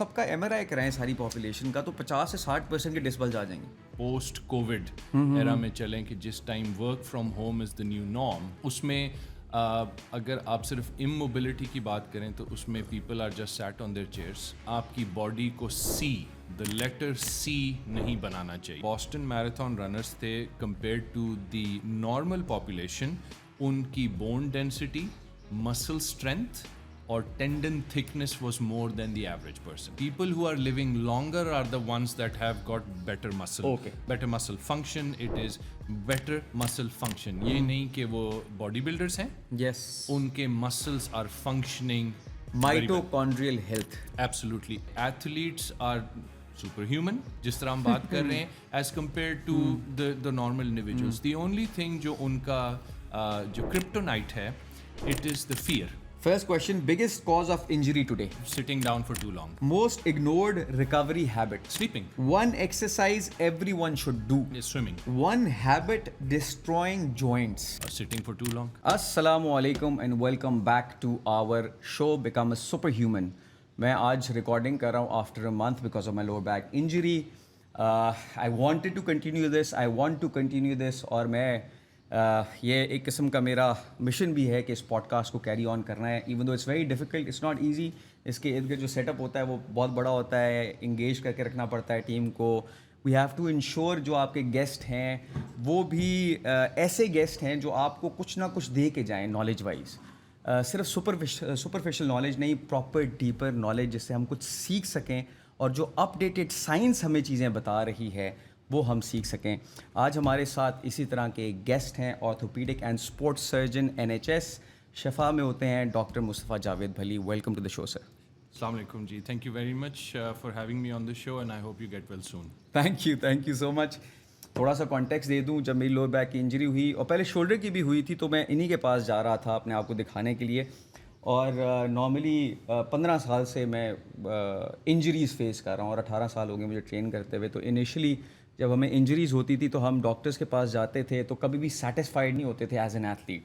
سب کا M R آئی کرائیں ساری پاپولیشن کا تو 50 سے 60% کے ڈسبلز آ جائیں گے. پوسٹ کووڈ ایرا میں چلیں کہ جس time work from home is the new norm, اس میں اگر آپ صرف اموبلٹی کی بات کریں تو اس میں people are just sit on their chairs. آپ کی باڈی کو سی, دا لیٹر سی نہیں بنانا چاہیے. بوسٹن میراتھن رنرس تھے compare to the normal population, ان کی بون ڈینسٹی, مسل اسٹرینتھ اور tendon thickness was more than the average person. People who are living longer are the ones that have got better muscle. Okay. Better muscle function. It is better muscle function. یہ نہیں کہ وہ body builders ہیں. Yes. ان کے muscles are functioning. Mitochondrial health. Absolutely. Athletes are superhuman, جس طرح ہم بات کر رہے ہیں, as compared to the normal individuals. The only thing جو ان کا جو kryptonite ہے, it is the fear. First question, biggest cause of injury today? Sitting down for too long. Most ignored recovery habit? Sleeping. One exercise everyone should do? Is swimming. One habit destroying joints? Or sitting for too long. Assalamu alaikum and welcome back to our show Become a Superhuman. میں آج recording کر رہا ہوں after a month because of my lower back injury. I wanted to continue this اور میں یہ ایک قسم کا میرا مشن بھی ہے کہ اس پوڈ کاسٹ کو کیری آن کرنا ہے. Even though it's very difficult, it's not easy. اس کے ارد گرد جو سیٹ اپ ہوتا ہے وہ بہت بڑا ہوتا ہے, انگیج کر کے رکھنا پڑتا ہے ٹیم کو. وی ہیو ٹو انشور جو آپ کے گیسٹ ہیں وہ بھی ایسے گیسٹ ہیں جو آپ کو کچھ نہ کچھ دے کے جائیں نالج وائز. صرف سپرفیشل نالج نہیں, پراپر ڈیپر نالج جس سے ہم کچھ سیکھ سکیں اور جو اپ ڈیٹڈ سائنس ہمیں چیزیں بتا رہی ہے وہ ہم سیکھ سکیں. آج ہمارے ساتھ اسی طرح کے گیسٹ ہیں, orthopaedic and sports surgeon NHS Shifa میں ہوتے ہیں doctor Mustafa Javed Bhalli. Welcome to the show sir. السلام علیکم جی, thank you very much for having me on the show and I hope you get well soon. Thank you so much. تھوڑا سا context دے دوں, جب میری لوور بیک کی انجری ہوئی اور پہلے شولڈر کی بھی ہوئی تھی تو میں انہی کے پاس جا رہا تھا اپنے آپ کو دکھانے کے لیے. اور نارملی 15 سال سے میں انجریز فیس کر رہا ہوں اور 18 سال ہو گئے مجھے ٹرین کرتے ہوئے. تو انیشلی جب ہمیں انجریز ہوتی تھی تو ہم ڈاکٹرز کے پاس جاتے تھے تو کبھی بھی سیٹسفائڈ نہیں ہوتے تھے ایز این ایتھلیٹ,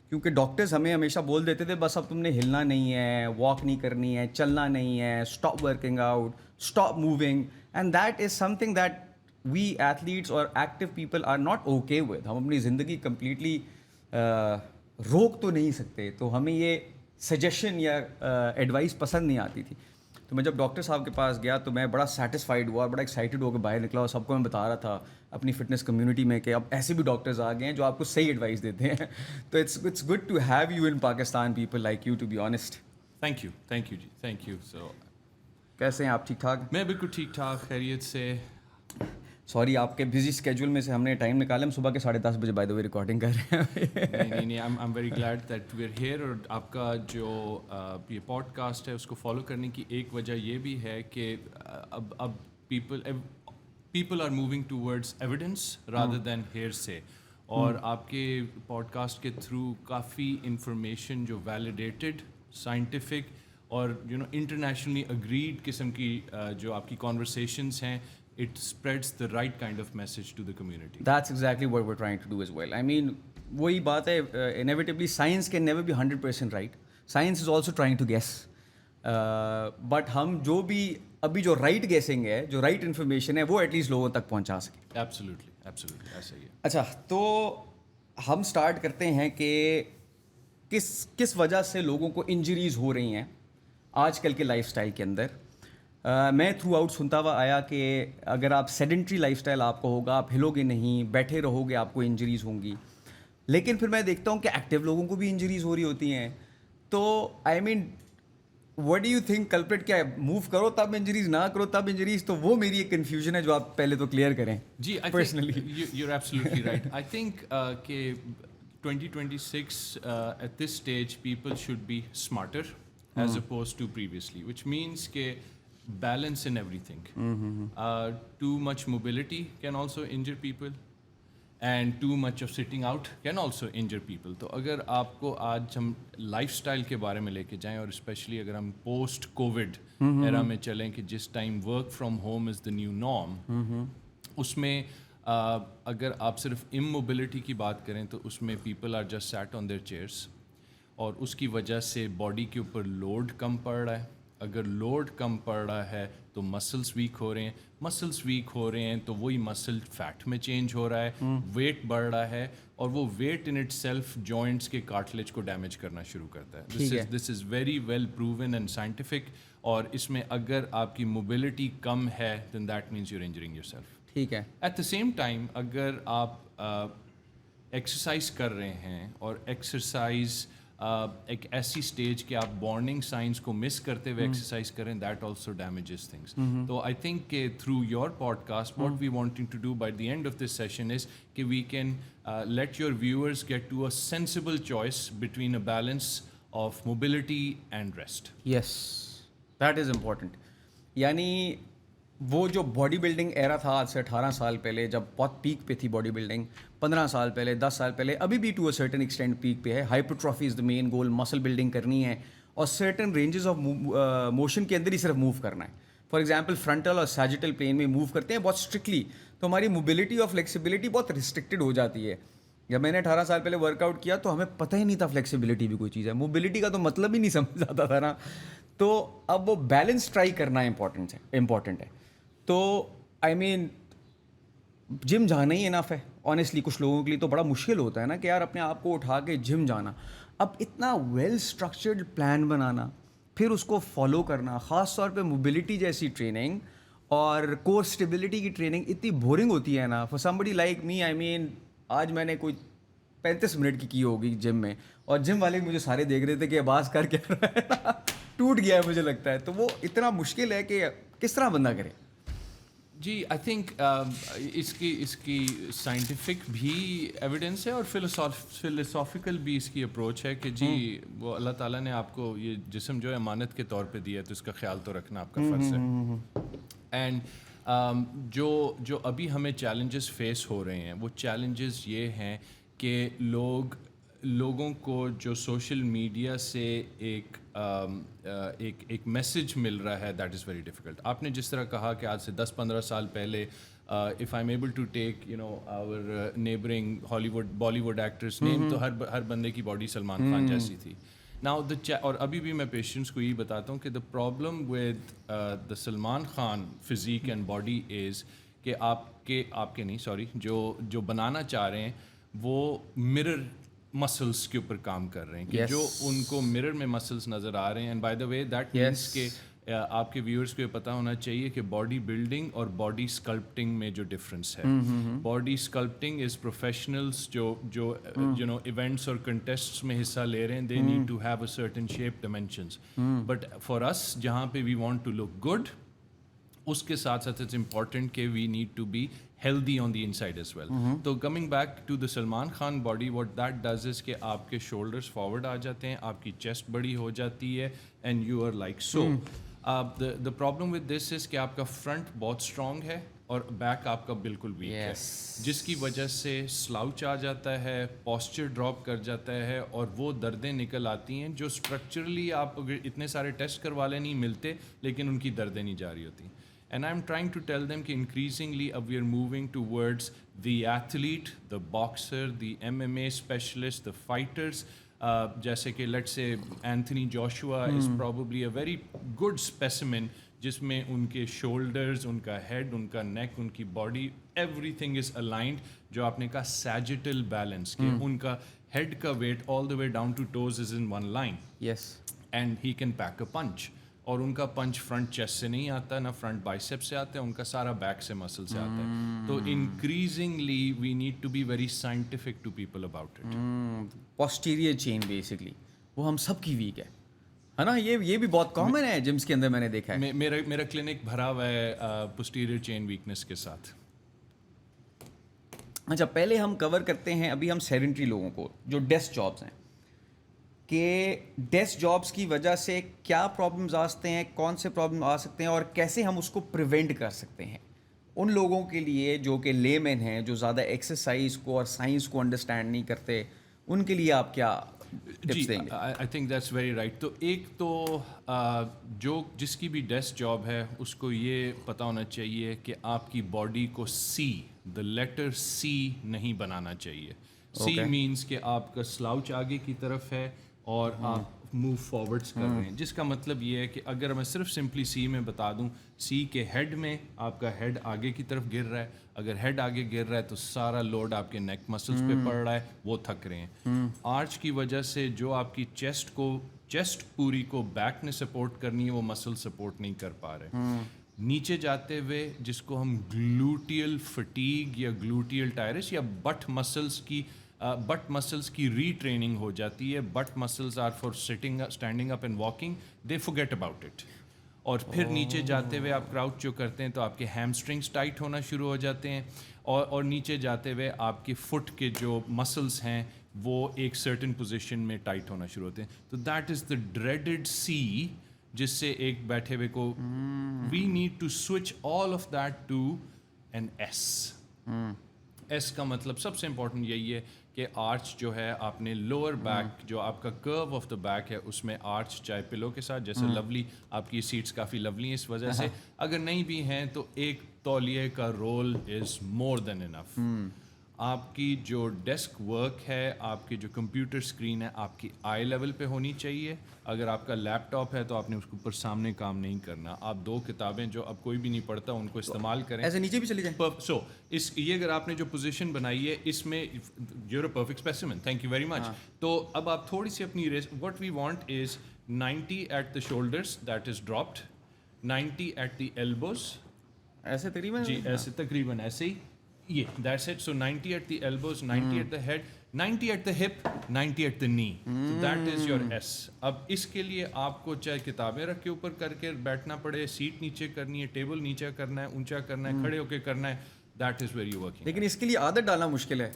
کیونکہ ڈاکٹرز ہمیں ہمیشہ بول دیتے تھے بس اب تم نے ہلنا نہیں ہے, واک نہیں کرنی ہے, چلنا نہیں ہے, stop working out, stop moving. And that is something that we athletes اور active people are not okay with. ہم اپنی زندگی کمپلیٹلی روک تو نہیں سکتے, تو ہمیں یہ سجیشن یا ایڈوائس پسند نہیں آتی تھی. تو میں جب ڈاکٹر صاحب کے پاس گیا تو میں بڑا سیٹسفائڈ ہوا, بڑا ایکسائٹیڈ ہو کے باہر نکلا اور سب کو میں بتا رہا تھا اپنی فٹنس کمیونٹی میں کہ اب ایسے بھی ڈاکٹرز آ گئے ہیں جو آپ کو صحیح ایڈوائس دیتے ہیں. تو it's good to have you in Pakistan, people like you, to be honest. Thank you ji, thank you. So کیسے ہیں آپ؟ ٹھیک ٹھاک؟ میں بالکل ٹھیک ٹھاک, خیریت سے. سوری آپ کے بزی اسکیجول میں سے ہم نے ٹائم نکالا, ہم صبح کے 10:30 بجے بائی دا وے ریکارڈنگ کر رہے ہیں. نہیں, I am very glad that we are here. اور آپ کا جو یہ پوڈ کاسٹ ہے اس کو فالو کرنے کی ایک وجہ یہ بھی ہے کہ اب people are moving towards evidence rather than hearsay. اور آپ کے پوڈ کاسٹ کے تھرو کافی انفارمیشن جو ویلیڈیٹڈ, سائنٹیفک اور انٹرنیشنلی اگریڈ قسم کی جو آپ کی کانورسیشنس ہیں, it spreads the right kind of message to the community. That's exactly what we're trying to do as well. I mean, وہی بات ہے, inevitably science can never be 100% right. Science is also trying to guess. But ہم جو بھی ابھی جو right guessing ہے, جو رائٹ انفارمیشن ہے وہ ایٹ لیسٹ لوگوں تک پہنچا سکیں. Absolutely, ایسا ہی ہے. اچھا, تو ہم اسٹارٹ کرتے ہیں کہ کس وجہ سے لوگوں کو انجریز ہو رہی ہیں آج کل کے لائف اسٹائل کے اندر. میں تھرو آؤٹ سنتا ہوا آیا کہ اگر آپ سیڈنٹری لائف اسٹائل آپ کو ہوگا, آپ ہلو گے نہیں, بیٹھے رہو گے, آپ کو انجریز ہوں گی. لیکن پھر میں دیکھتا ہوں کہ ایکٹیو لوگوں کو بھی انجریز ہو رہی ہوتی ہیں. تو I mean what do you think culprit کیا ہے, موو کرو تب انجریز, نہ کرو تب انجریز؟ تو وہ میری ایک کنفیوژن ہے جو آپ پہلے تو کلیئر کریں. جی, personally you are absolutely right. I think کہ 2026 at this stage people should be smarter as opposed to previously, which means کہ balance in everything. Too much mobility can also injure people and too much of sitting out can also injure people. تو اگر آپ کو آج ہم life style کے بارے میں لے کے جائیں اور اسپیشلی اگر ہم پوسٹ کووڈ ایرا میں چلیں کہ جس time work from home is the new norm, اس میں اگر آپ صرف اموبلٹی کی بات کریں تو اس میں people are just sit on their chairs اور اس کی وجہ سے باڈی کے اوپر لوڈ کم پڑ رہا ہے. اگر لوڈ کم پڑ رہا ہے تو مسلس ویک ہو رہے ہیں, مسلس ویک ہو رہے ہیں تو وہی مسل فیٹ میں چینج ہو رہا ہے, ویٹ بڑھ رہا ہے, اور وہ weight in itself joints کے کارٹلیج کو ڈیمیج کرنا شروع کرتا ہے. This is very well proven and scientific, اور اس میں اگر آپ کی موبلٹی کم ہے then that means you are injuring yourself. ٹھیک ہے. ایٹ دا سیم ٹائم اگر آپ ایکسرسائز کر رہے ہیں اور ایکسرسائز ایک ایسی اسٹیج کہ آپ بانڈنگ سائنس کو مس کرتے ہوئے ایکسرسائز کریں, دیٹ آلسو ڈیمیجز تھنگس. تو آئی تھنک کہ through your podcast what we wanting to do by the end of this session is کہ we can let your viewers get to a sensible choice between a balance of mobility and rest. Yes, that is important. یعنی وہ جو body building ایرا تھا آج سے 18 سال پہلے, جب بہت پیک پہ تھی باڈی بلڈنگ, 15 سال پہلے, 10 سال پہلے, ابھی بھی to a certain extent peak پہ ہے. ہائپرٹرافی از دا مین گول, مسل بلڈنگ کرنی ہے اور سرٹن رینجز آف موشن کے اندر ہی صرف موو کرنا ہے. فار ایگزامپل فرنٹل اور سیجیٹل پلین میں موو کرتے ہیں بہت اسٹرکٹلی, تو ہماری موبلٹی اور فلیکسیبلٹی بہت ریسٹرکٹیڈ ہو جاتی ہے. جب میں نے 18 سال پہلے ورک آؤٹ کیا تو ہمیں پتہ ہی نہیں تھا فلیکسیبلٹی بھی کوئی چیز ہے. موبلٹی کا تو مطلب ہی نہیں سمجھ آتا تھا نا. تو اب وہ بیلنس ٹرائی کرنا امپورٹنٹ ہے. تو آئی مین جم جانا ہی انف ہے آنیسٹلی. کچھ لوگوں کے لیے تو بڑا مشکل ہوتا ہے نا کہ یار اپنے آپ کو اٹھا کے جم جانا. اب اتنا ویل اسٹرکچرڈ پلان بنانا, پھر اس کو فالو کرنا, خاص طور پہ موبلٹی جیسی ٹریننگ اور کور اسٹیبلٹی کی ٹریننگ اتنی بورنگ ہوتی ہے نا فار سمبڈی لائک می. آئی مین آج میں نے کوئی 35 منٹ کی ہوگی جم میں, اور جم والے مجھے سارے دیکھ رہے تھے کہ آواز کر کے ٹوٹ گیا ہے مجھے لگتا ہے. تو وہ اتنا مشکل ہے کہ کس طرح بندہ کرے. جی آئی تھنک اس کی سائنٹیفک بھی ایویڈنس ہے اور فلسافیکل بھی اس کی اپروچ ہے کہ جی وہ اللہ تعالیٰ نے آپ کو یہ جسم جو ہے امانت کے طور پہ دیا ہے, تو اس کا خیال تو رکھنا آپ کا فرض ہے. اینڈ جو ابھی ہمیں چیلنجز فیس ہو رہے ہیں وہ چیلنجز یہ ہیں کہ لوگوں کو جو سوشل میڈیا سے ایک میسج مل رہا ہے, دیٹ از ویری ڈیفیکلٹ. آپ نے جس طرح کہا کہ آج سے 10-15 سال پہلے if I am able to take our neighbouring Hollywood Bollywood actress name, تو ہر بندے کی باڈی سلمان خان جیسی تھی. ناؤ اور ابھی بھی میں پیشنٹس کو یہی بتاتا ہوں کہ دا problem with the Salman Khan physique and body is کہ آپ کے نہیں سوری جو بنانا چاہ رہے ہیں وہ مرر مسلس کے اوپر کام کر رہے ہیں کہ جو ان کو مرر میں مسلس نظر آ رہے ہیں. And by the way that means کہ آپ کے ویورس کو یہ پتہ ہونا چاہیے کہ باڈی بلڈنگ اور باڈی اسکلپٹنگ میں جو ڈفرینس ہے. باڈی اسکلپٹنگ از پروفیشنلس جو ایونٹس اور کنٹیسٹس میں حصہ لے رہے ہیں, they need to have a certain shape dimensions. But for us جہاں پہ we want to look good, اس کے ساتھ ساتھ اٹس امپورٹنٹ کہ we need to be healthy on the inside as well. تو coming back to the Salman Khan body, what that does is کہ آپ کے شولڈرس فارورڈ آ جاتے ہیں, آپ کی چیسٹ بڑی ہو جاتی ہے, and you are like so. The problem with this is کہ آپ کا فرنٹ بہت اسٹرانگ ہے اور بیک آپ کا بالکل ویک ہے, جس کی وجہ سے سلاؤچ آ جاتا ہے, پوسچر ڈراپ کر جاتا ہے, اور وہ دردیں نکل آتی ہیں جو اسٹرکچرلی آپ اتنے سارے ٹیسٹ کروا لیں نہیں ملتے, لیکن ان کی دردیں نہیں جا رہی ہوتی. And I'm trying to tell them that increasingly we are moving towards the athlete, the boxer, the MMA specialist, the fighters. جیسے کہ let's say Anthony Joshua is probably a very good specimen جس میں ان کے shoulders, ان کا head, ان کا نیک, ان کی body, everything is aligned. جو آپ نے کہا sagittal balance کہ ان کا ہیڈ کا weight all the way down to toes is in one line. Yes. And he can pack a punch. اور ان کا پنچ فرنٹ چیسٹ سے نہیں آتا, نہ فرنٹ بائسیپ سے آتا ہے, ان کا سارا بیک سے مسل سے آتا ہے. تو increasingly we need to be very scientific to people about it. Posterior chain basically وہ ہم سب کی ویک ہے نا. یہ بھی بہت کامن ہے جمس کے اندر, میں نے دیکھا ہے. میرا کلینک بھرا ہوا ہے پوسٹیریئر چین ویکنس کے ساتھ. اچھا, پہلے ہم کور کرتے ہیں ابھی ہم سیڈنٹری لوگوں کو جو ڈیسک جابس ہیں, کہ ڈیسک جابس کی وجہ سے کیا پرابلمز آ سکتے ہیں, کون سے پرابلم آ سکتے ہیں, اور کیسے ہم اس کو پریونٹ کر سکتے ہیں ان لوگوں کے لیے جو کہ لے مین ہیں, جو زیادہ ایکسرسائز کو اور سائنس کو انڈرسٹینڈ نہیں کرتے. ان کے لیے آپ کیا ٹپس دیں گے؟ I think that's very right. تو ایک تو جس کی بھی ڈیسک جاب ہے اس کو یہ پتہ ہونا چاہیے کہ آپ کی باڈی کو دا لیٹر سی نہیں بنانا چاہیے. سی مینس کہ آپ کا سلاؤچ آگے کی طرف ہے اور آپ موو فارورڈس کر رہے ہیں, جس کا مطلب یہ ہے کہ اگر میں صرف سمپلی سی میں بتا دوں, سی کے ہیڈ میں آپ کا ہیڈ آگے کی طرف گر رہا ہے, اگر ہیڈ آگے گر رہا ہے تو سارا لوڈ آپ کے نیک مسلس پہ پڑ رہا ہے, وہ تھک رہے ہیں. آرچ کی وجہ سے جو آپ کی چیسٹ پوری کو بیک نے سپورٹ کرنی ہے, وہ مسل سپورٹ نہیں کر پا رہے. نیچے جاتے ہوئے جس کو ہم گلوٹیل فٹیگ یا گلوٹیل ٹائرس یا بٹ مسلس کی ری ٹریننگ ہو جاتی ہے. Butt muscles are for standing up and walking, they forget about it. اور پھر نیچے جاتے ہوئے آپ کراؤچ جو کرتے ہیں تو آپ کے ہیم اسٹرنگس ٹائٹ ہونا شروع ہو جاتے ہیں, اور نیچے جاتے ہوئے آپ کے فٹ کے جو مسلس ہیں وہ ایک سرٹن پوزیشن میں ٹائٹ ہونا شروع ہوتے ہیں. تو دیٹ از دا ڈریڈڈ سی, جس سے ایک بیٹھے ہوئے کو we need to switch all of that to N S. S کا مطلب سب سے امپورٹنٹ یہی ہے کہ آرچ جو ہے آپ نے لوور بیک, جو آپ کا کرو آف دا بیک ہے, اس میں آرچ چاہے پلو کے ساتھ, جیسے لولی آپ کی سیٹس کافی لولی ہیں اس وجہ سے, اگر نہیں بھی ہیں تو ایک تولیے کا رول از مور دین انف. آپ کی جو ڈیسک ورک ہے, آپ کی جو کمپیوٹر اسکرین ہے, آپ کی آئی لیول پہ ہونی چاہیے. اگر آپ کا لیپ ٹاپ ہے تو آپ نے اس کے اوپر سامنے کام نہیں کرنا. آپ 2 کتابیں جو اب کوئی بھی نہیں پڑھتا ان کو استعمال کریں. ایسے نیچے بھی چلی جائیں. سو یہ اگر آپ نے جو پوزیشن بنائی ہے اس میں you are a perfect specimen, thank you very much. تو اب آپ تھوڑی سی اپنی what we want is 90 at the shoulders, that is dropped, 90 at the elbows, ایسے تقریباً جی ایسے تقریباً ایسے ہی, یہ that's it. So 90 at the elbows, 90 at the head, 90 at the hip, 90 at the knee. So that is your S. اب اس کے لیے آپ کو چاہے کتابیں رکھ کے اوپر کر کے بیٹھنا پڑے, سیٹ نیچے کرنی ہے, ٹیبل نیچے کرنا ہے, اونچا کرنا ہے, کھڑے ہو کے کرنا ہے, دیٹ از ویری ورکنگ. لیکن اس کے لیے عادت ڈالنا مشکل ہے.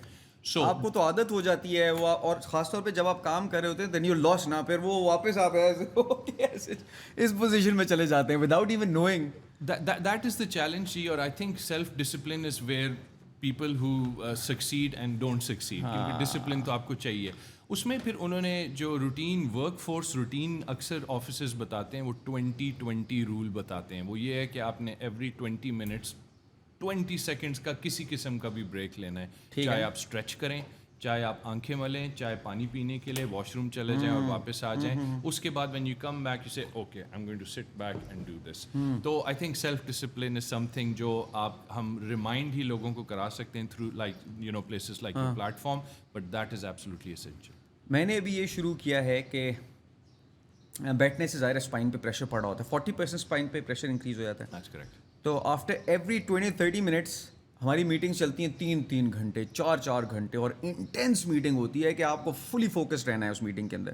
آپ کو تو عادت ہو جاتی ہے وہ, اور خاص طور پہ جب آپ کام کر رہے ہوتے ہیں دین یو لاس نا, پھر وہ واپس آپ ایسے اس پوزیشن میں چلے جاتے ہیں without even knowing. That is the challenge, اور I think self-discipline is where people who succeed and don't succeed. کیونکہ ڈسپلن تو آپ کو چاہیے. اس میں پھر انہوں نے جو روٹین ورک فورس روٹین اکثر آفیسز بتاتے ہیں, وہ 20-20 رول بتاتے ہیں. وہ یہ ہے کہ آپ نے ایوری 20 منٹس 20 سیکنڈس کا کسی قسم کا بھی بریک لینا ہے. چاہے آپ اسٹریچ کریں, چاہے آپ آنکھیں ملیں, چاہے پانی پینے کے لیے واش روم چلے جائیں اور واپس آ جائیں. اس کے بعد when you come back you say okay I am going to sit back and do this. تو I think self discipline is something جو ہم ریمائنڈ ہی لوگوں کو کرا سکتے ہیں through like you know places like your platform, but that is absolutely essential. میں نے ابھی یہ شروع کیا ہے کہ بیٹھنے سے ظاہر اسپائن پہ پریشر پڑ رہا ہوتا ہے, 40% اسپائن پہ پریشر انکریز ہو جاتا ہے. That's correct. تو آفٹر ایوری 20-30 منٹس ہماری میٹنگس چلتی ہیں 3-3 گھنٹے 4-4 گھنٹے, اور انٹینس میٹنگ ہوتی ہے کہ آپ کو فلی فوکس رہنا ہے اس میٹنگ کے اندر.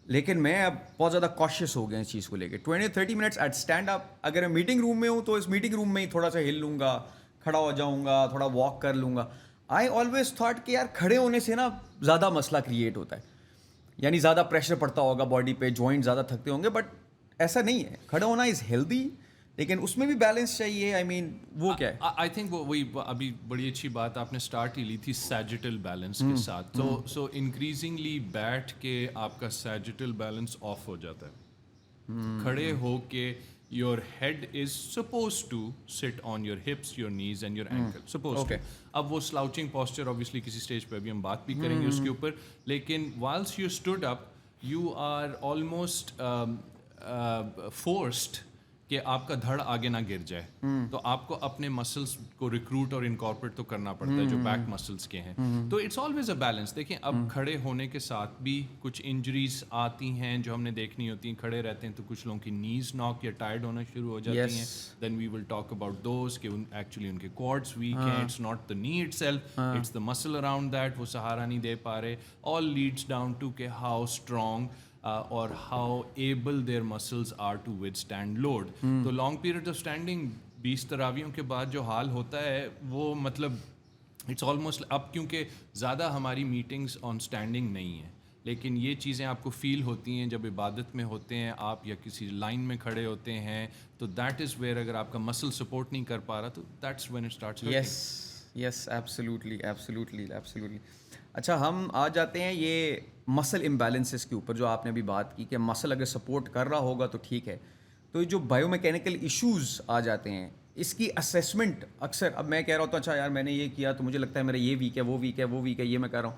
لیکن میں اب بہت زیادہ کاشیس ہو گیا اس چیز کو لے کے. 20-30 منٹس ایٹ اسٹینڈ اپ, اگر میں میٹنگ روم میں ہوں تو اس میٹنگ روم میں ہی تھوڑا سا ہل لوں گا, کھڑا ہو جاؤں گا, تھوڑا واک کر لوں گا. آئی آلویز تھاٹ کہ یار کھڑے ہونے سے نا زیادہ مسئلہ کریٹ ہوتا ہے, یعنی زیادہ پریشر پڑتا ہوگا باڈی پہ, جوائنٹ زیادہ تھکتے ہوں گے, بٹ ایسا نہیں ہے. کھڑا ہونا از ہیلدی, لیکن اس میں بھی بیلنس چاہیے. آئی مین وہ کیا ہے, آئی تھنک وہی ابھی بڑی اچھی بات آپ نے اسٹارٹ ہی لی تھی سیجیٹل بیلنس کے ساتھ. تو سو انکریزنگلی بیٹھ کے آپ کا سیجیٹل بیلنس آف ہو جاتا ہے. کھڑے ہو کے your head is supposed to sit on your hips, your knees and your ankle. Supposed to. اب وہ slouching posture obviously کسی stage پہ ابھی ہم بات بھی کریں گے اس کے اوپر, لیکن whilst you stood up you are almost forced کہ آپ کا دھڑ آگے نہ گر جائے. تو آپ کو اپنے مسلس کو ریکروٹ اور انکارپوریٹ تو کرنا پڑتا ہے جو بیک مسلس کے ہیں. تو اٹس آلویز اے بیلنس. دیکھیں اب کھڑے ہونے کے ساتھ بھی کچھ انجریز آتی ہیں جو ہم نے دیکھنی ہوتی ہیں. کھڑے رہتے ہیں تو کچھ لوگوں کی نیز ناک یا ٹائرڈ ہونا شروع ہو جاتی ہیں. دین وی ول ٹاک اباؤٹ دوز کہ ایکچولی ان کے کوڈس ویک ہیں. اٹس ناٹ دا نی اٹ سیلف, اٹس دا مسل اراؤنڈ دیٹ, وہ سہارا نہیں دے پا رہے. آل لیڈس ڈاؤن ٹو کہ ہاؤ اسٹرانگ اور how able their muscles are to withstand load. تو لانگ پیریڈ آف اسٹینڈنگ 20 تراویحوں کے بعد جو حال ہوتا ہے وہ مطلب اٹس آلموسٹ, اب کیونکہ زیادہ ہماری میٹنگس آن اسٹینڈنگ نہیں ہیں, لیکن یہ چیزیں آپ کو فیل ہوتی ہیں جب عبادت میں ہوتے ہیں آپ یا کسی لائن میں کھڑے ہوتے ہیں. تو دیٹ از ویئر اگر آپ کا مسل سپورٹ نہیں کر پا رہا تو that's when it starts. Yes absolutely absolutely absolutely. اچھا ہم آ جاتے ہیں یہ مسل امبیلنسز کے اوپر جو آپ نے ابھی بات کی کہ مسل اگر سپورٹ کر رہا ہوگا تو ٹھیک ہے. تو جو بایو میکینیکل ایشوز آ جاتے ہیں اس کی اسیسمنٹ اکثر, اب میں کہہ رہا ہوتا ہوں اچھا یار میں نے یہ کیا تو مجھے لگتا ہے میرا یہ ویک ہے, وہ ویک ہے, وہ ویک ہے, یہ میں کر رہا ہوں.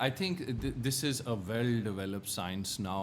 I think this is a well-developed science now.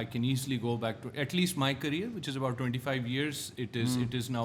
I can easily go back to at least my career, which is about 25 years, it is now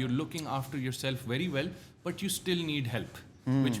you're looking after yourself very well, but you still need help, which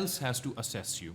else has to assess you.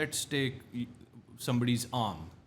let's take somebody's arm.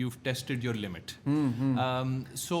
you've tested your limit. So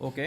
Okay.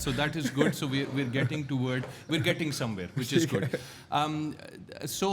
So that is good. So we're getting somewhere, which is good. So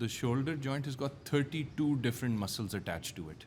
the shoulder joint has got 32 different muscles attached to it.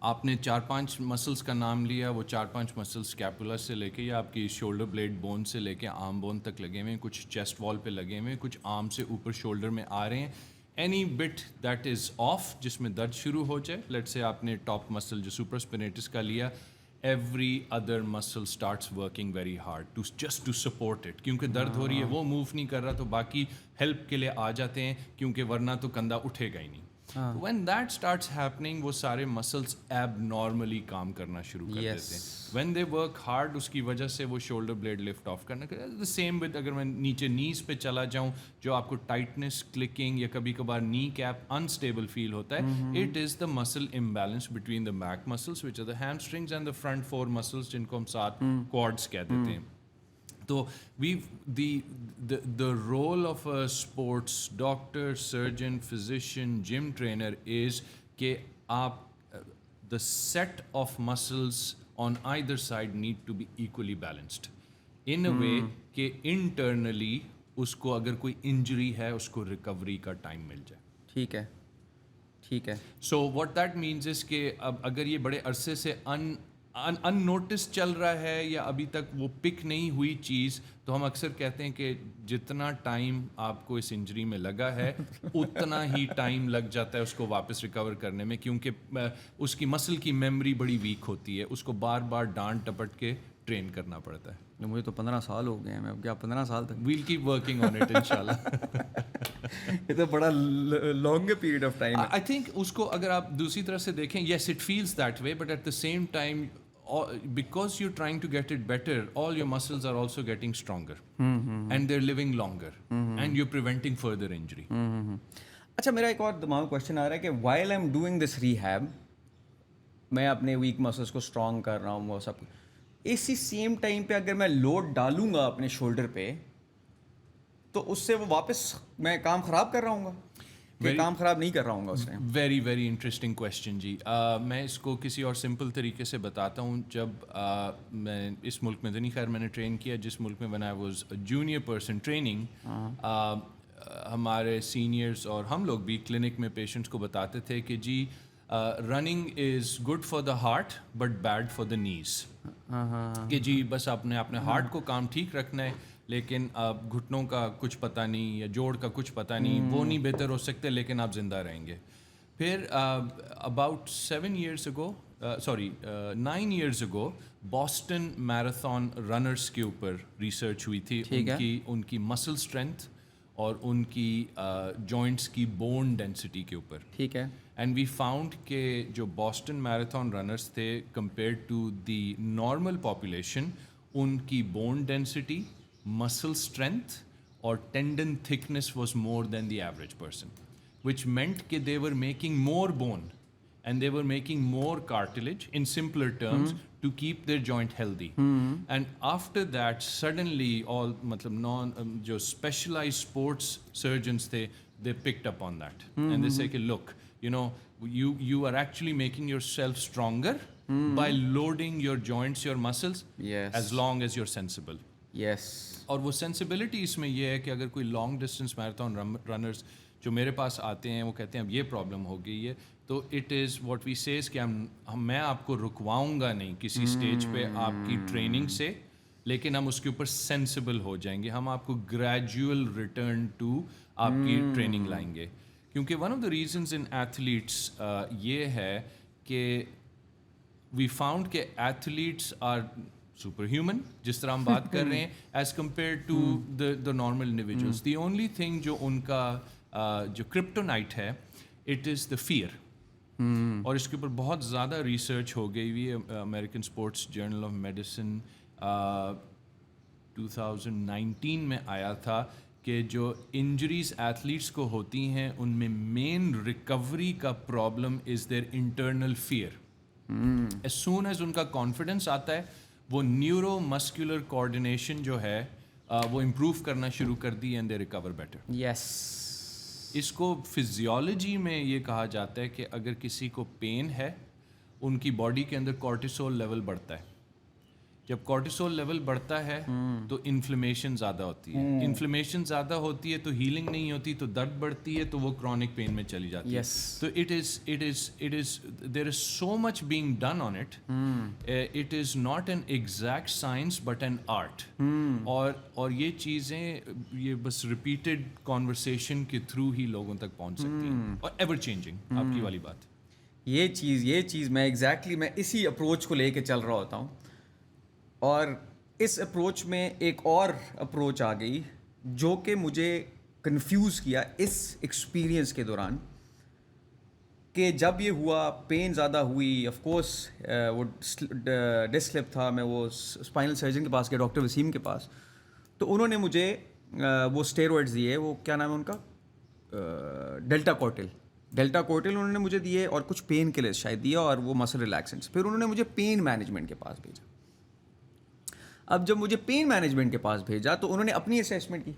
آپ نے 4-5 muscles کا نام لیا, وہ 4-5 muscles اسکیپولا سے لے کے یا آپ کی شولڈر بلیڈ بون سے لے کے آرم بون تک لگے ہوئے ہیں, کچھ چیسٹ وال پہ لگے ہوئے ہیں, کچھ آرم سے اوپر شولڈر میں آ رہے ہیں. Any but that is of, جس میں درد شروع ہو جائے, لیٹ سے آپ نے ٹاپ مسل جو سپر اسپینیٹس کا لیا, every other muscle starts working very hard to just to support it, کیونکہ درد ہو رہی ہے, وہ موو نہیں کر رہا تو باقی ہیلپ کے لیے آ جاتے ہیں, کیونکہ ورنہ تو کندھا اٹھے گا ہی نہیں. وین دیٹ اسٹارٹس ہیپننگ, وہ سارے مسلس ایب نارملی کام کرنا شروع کر دیتے ہیں. وین دے ورک ہارڈ, اس کی وجہ سے وہ شولڈر بلیڈ لفٹ آف کرنا. دا سیم ود اگر میں نیچے نیز پہ چلا جاؤں, جو آپ کو ٹائٹنس, کلکنگ یا کبھی کبھار نی کیپ انسٹیبل فیل ہوتا ہے, it is the muscle imbalance between the back muscles which are the hamstrings and the front 4 muscles, جن کو ہم ساتھ کوڈز کہہ دیتے ہیں. تو the role of a sports doctor, surgeon, physician, gym trainer is کہ آپ the set of muscles on either side need to be equally balanced in a way کہ internally اس کو اگر کوئی انجری ہے اس کو ریکوری کا ٹائم مل جائے. ٹھیک ہے, ٹھیک ہے. So what that means is کہ اب اگر یہ بڑے عرصے سے ان نوٹس چل رہا ہے یا ابھی تک وہ پک نہیں ہوئی چیز, تو ہم اکثر کہتے ہیں کہ جتنا ٹائم آپ کو اس انجری میں لگا ہے اتنا ہی ٹائم لگ جاتا ہے اس کو واپس ریکور کرنے میں, کیونکہ اس کی مسل کی میموری بڑی ویک ہوتی ہے, اس کو بار بار ڈانٹ ٹپٹ کے ٹرین کرنا پڑتا ہے. مجھے تو 15 سال ہو گئے ہیں, میں اب کیا 15 سال تک we'll keep working on it انشاءاللہ. یہ تو بڑا لانگ پیریڈ آف ٹائم ہے. آئی تھنک اس کو اگر آپ دوسری طرح سے دیکھیں, yes it feels that way, but at the same time because you're trying to get it better, all your muscles are also getting stronger and they're living longer and you're preventing further injury. اچھا, میرا ایک اور دماغ میں question آ رہا ہے کہ while I'm doing this rehab, میں اپنے ویک مسلس کو اسٹرانگ کر رہا ہوں, وہ سب اسی سیم ٹائم پہ اگر میں لوڈ ڈالوں گا اپنے شولڈر پہ, تو اس سے وہ واپس میں کام خراب کر رہا ہوں گا کہ کام خراب نہیں کر رہا ہوں گا اس میں؟ ویری ویری انٹرسٹنگ کویشچن جی. میں اس کو کسی اور سمپل طریقے سے بتاتا ہوں. جب میں اس ملک میں تو نہیں, خیر میں نے ٹرین کیا جس ملک میں when I was a junior person training, ہمارے سینئرس اور ہم لوگ بھی کلینک میں پیشنٹس کو بتاتے تھے کہ جی running is good for the heart but bad for the knees, کہ جی بس آپ نے اپنے ہارٹ کو کام ٹھیک رکھنا ہے, لیکن اب گھٹنوں کا کچھ پتہ نہیں یا جوڑ کا کچھ پتہ نہیں, وہ نہیں بہتر ہو سکتے, لیکن آپ زندہ رہیں گے. پھر about 9 years ago Boston Marathon runners کے اوپر ریسرچ ہوئی تھی, ان کی مسل اسٹرینتھ اور ان کی جوائنٹس کی بون ڈینسٹی کے اوپر. ٹھیک ہے. اینڈ وی فاؤنڈ کہ جو بوسٹن میراتھن رنرس تھے compared to the normal population, ان کی bone density, muscle strength or tendon thickness was more than the average person, which meant that they were making more bone and they were making more cartilage, in simpler terms, to keep their joint healthy. And after that suddenly all jo specialized sports surgeons they picked up on that, and they say, look, you know, you are actually making yourself stronger by loading your joints, your muscles, as long as you're sensible. یس. اور وہ sensibility اس میں یہ ہے کہ اگر کوئی long distance marathon runners جو میرے پاس آتے ہیں وہ کہتے ہیں اب یہ پرابلم ہو گئی ہے, تو it is what we says کہ میں آپ کو رکواؤں گا نہیں کسی اسٹیج پہ آپ کی ٹریننگ سے, لیکن ہم اس کے اوپر سینسیبل ہو جائیں گے, ہم آپ کو گریجول ریٹرن ٹو آپ کی ٹریننگ لائیں گے. کیونکہ one of the reasons in athletes یہ ہے کہ وی فاؤنڈ کہ ایتھلیٹس آر سپر ہیومن, جس طرح ہم بات کر رہے ہیں, as compare to the normal individuals. The only thing جو ان کا جو کرپٹونائٹ ہے, اٹ از دا فیئر. اور اس کے اوپر بہت زیادہ ریسرچ ہو گئی ہوئی ہے. American Sports Journal of Medicine 2019 میں آیا تھا کہ جو انجریز ایتھلیٹس کو ہوتی ہیں ان میں مین ریکوری کا problem is their internal fear. As soon as ان کا کانفیڈنس آتا ہے, وہ نیورو مسکولر کوآرڈینیشن جو ہے وہ امپروو کرنا شروع کر دی, اینڈ دے ریکور بیٹر. یس. اس کو فزیولوجی میں یہ کہا جاتا ہے کہ اگر کسی کو پین ہے, ان کی باڈی کے اندر کورٹیسول لیول بڑھتا ہے, جب کورٹیسول لیول بڑھتا ہے تو انفلیمیشن زیادہ ہوتی ہے, انفلیمیشن زیادہ ہوتی ہے تو ہیلنگ نہیں ہوتی, تو درد بڑھتی ہے تو وہ کرونک پین میں چلی جاتی ہے. تو it is there is so much being done on it. It is not an exact science but an art. اور یہ چیزیں یہ بس ریپیٹڈ کانورسیشن کے تھرو ہی لوگوں تک پہنچ سکتی ہیں, اور ایور چینجنگ. آپ کی والی بات یہ چیز میں ایگزیکٹلی میں اسی اپروچ کو لے کے چل رہا ہوتا ہوں. اور اس اپروچ میں ایک اور اپروچ آ گئی جو کہ مجھے کنفیوز کیا اس ایکسپیرینس کے دوران, کہ جب یہ ہوا پین زیادہ ہوئی. آف کورس وہ ڈسک سلپ تھا, میں وہ اسپائنل سرجن کے پاس گیا, ڈاکٹر وسیم کے پاس. تو انہوں نے مجھے وہ اسٹیرائڈز دیے, وہ کیا نام ہے ان کا, ڈیلٹا کورٹل انہوں نے مجھے دیے, اور کچھ پین کلرز شاید دیے, اور وہ مسل ریلیکسنٹس. پھر انہوں نے مجھے پین مینجمنٹ کے پاس بھیجا. اب جب مجھے پین مینجمنٹ کے پاس بھیجا تو انہوں نے اپنی اسیسمنٹ کی.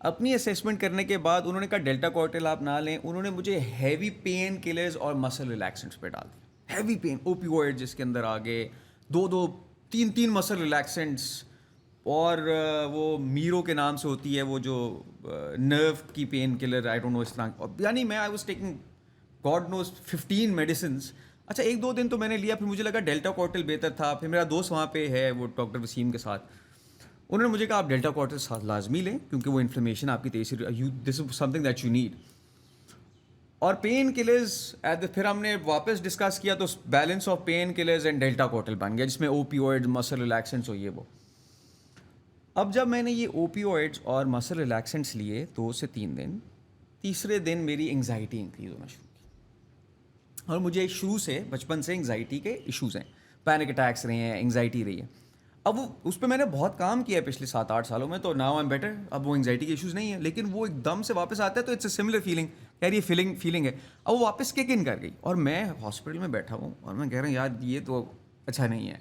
اپنی اسیسمنٹ کرنے کے بعد انہوں نے کہا ڈیلٹا کورٹل آپ نہ لیں. انہوں نے مجھے ہیوی پین کلرز اور مسل ریلیکسنٹس پہ ڈال دیا. ہیوی پین اوپیوائڈ جس کے اندر آگے 2-3 مسل ریلیکسنٹس, اور وہ میرو کے نام سے ہوتی ہے وہ جو نرو کی painkiller, I don't know اس طرح. یعنی میں I was taking God knows 15 medicines. اچھا 1-2 دن تو میں نے لیا, پھر مجھے لگا ڈیلٹا کورٹل بہتر تھا. پھر میرا دوست وہاں پہ ہے وہ ڈاکٹر وسیم کے ساتھ, انہوں نے مجھے کہا آپ ڈیلٹا کورٹل ساتھ لازمی لیں کیونکہ وہ انفلیمیشن آپ کی تیزی, this is something that you need. اور پین کلرز پھر ہم نے واپس ڈسکس کیا تو balance of painkillers and Deltacortril بن گیا, جس میں اوپیوائڈ مسل ریلیکسنٹس ہو یہ وہ. اب جب میں نے یہ اوپیوائڈس اور مسل ریلیکسنٹس لیے 2 سے 3 دن, تیسرے دن میری انگزائٹی انکریز ہونا شروع کی. اور مجھے شروع سے بچپن سے انگزائٹی کے ایشوز ہیں, پینک اٹیکس رہے ہیں, انگزائٹی رہی ہے. اب وہ اس پہ میں نے بہت کام کیا ہے پچھلے 7-8 سالوں میں, تو ناؤ آئی ایم بیٹر. اب وہ انگزائٹی کے ایشوز نہیں ہیں, لیکن وہ ایک دم سے واپس آتا ہے تو اٹس اے سملر فیلنگ, یار یہ فیلنگ ہے. اب وہ واپس کک ان کر گئی, اور میں ہاسپٹل میں بیٹھا ہوں اور میں کہہ رہا ہوں یار یہ تو اچھا نہیں ہے,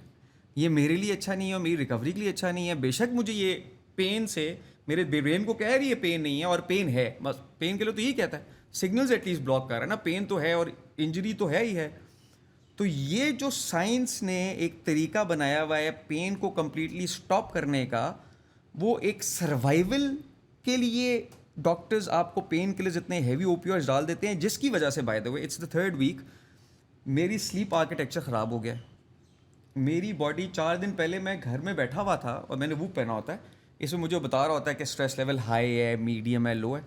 یہ میرے لیے اچھا نہیں ہے, اور میری ریکوری کے لیے اچھا نہیں ہے. بے شک مجھے یہ پین سے میرے برین کو کہہ رہی ہے پین نہیں ہے, اور پین ہے, بس پین کے لیے تو یہی کہتا ہے, سگنلز ایٹ لیسٹ بلاک کر رہا ہے نا, پین تو ہے اور انجری تو ہے ہی ہے. تو یہ جو سائنس نے ایک طریقہ بنایا ہوا ہے پین کو کمپلیٹلی اسٹاپ کرنے کا, وہ ایک سروائیول کے لیے ڈاکٹرز آپ کو پین کلرز اتنے ہیوی اوپیوائڈز ڈال دیتے ہیں, جس کی وجہ سے by the way it's the 3rd week میری سلیپ آرکیٹیکچر خراب ہو گیا. میری باڈی 4 دن پہلے میں گھر میں بیٹھا ہوا تھا, اور میں نے وہ پہنا ہوتا ہے, اس میں مجھے بتا رہا ہوتا ہے کہ اسٹریس لیول ہائی ہے, میڈیم ہے, لو ہے.